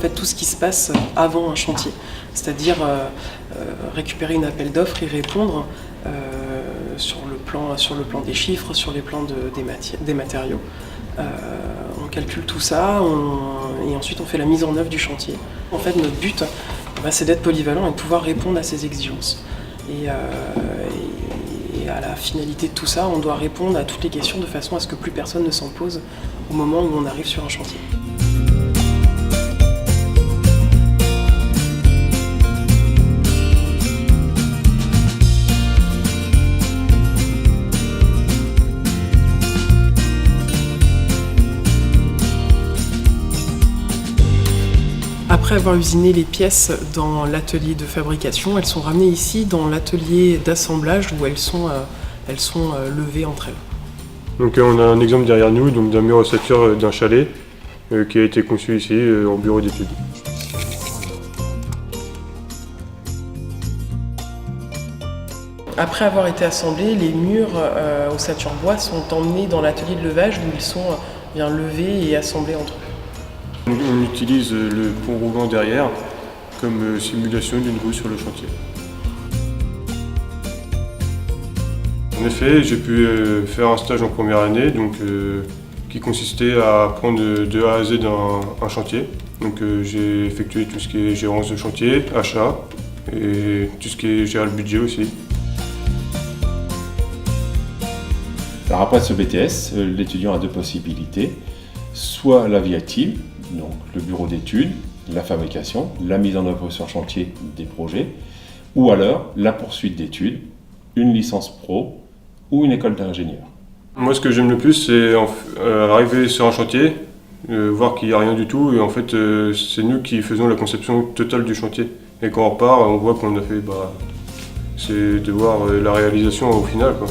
fait tout ce qui se passe avant un chantier, c'est-à-dire récupérer une appel d'offres, y répondre sur le plan des chiffres, sur les plans des matériaux. On calcule tout ça et ensuite on fait la mise en œuvre du chantier. En fait, notre but, c'est d'être polyvalent et de pouvoir répondre à ces exigences. Et à la finalité de tout ça, on doit répondre à toutes les questions de façon à ce que plus personne ne s'en pose au moment où on arrive sur un chantier. Après avoir usiné les pièces dans l'atelier de fabrication, elles sont ramenées ici dans l'atelier d'assemblage où elles sont levées entre elles. Donc on a un exemple derrière nous d'un mur ossature d'un chalet qui a été conçu ici en bureau d'études. Après avoir été assemblés, les murs ossature bois sont emmenés dans l'atelier de levage où ils sont bien levés et assemblés entre eux. On utilise le pont roulant derrière comme simulation d'une roue sur le chantier. En effet, j'ai pu faire un stage en première année qui consistait à apprendre de A à Z un chantier. Donc j'ai effectué tout ce qui est gérance de chantier, achat et tout ce qui est gérer le budget aussi. Alors après ce BTS, l'étudiant a deux possibilités. Soit la vie active, donc le bureau d'études, la fabrication, la mise en œuvre sur chantier des projets, ou alors la poursuite d'études, une licence pro ou une école d'ingénieur. Moi ce que j'aime le plus c'est arriver sur un chantier, voir qu'il n'y a rien du tout et en fait c'est nous qui faisons la conception totale du chantier. Et quand on repart, on voit qu'on a fait, c'est de voir la réalisation au final, quoi.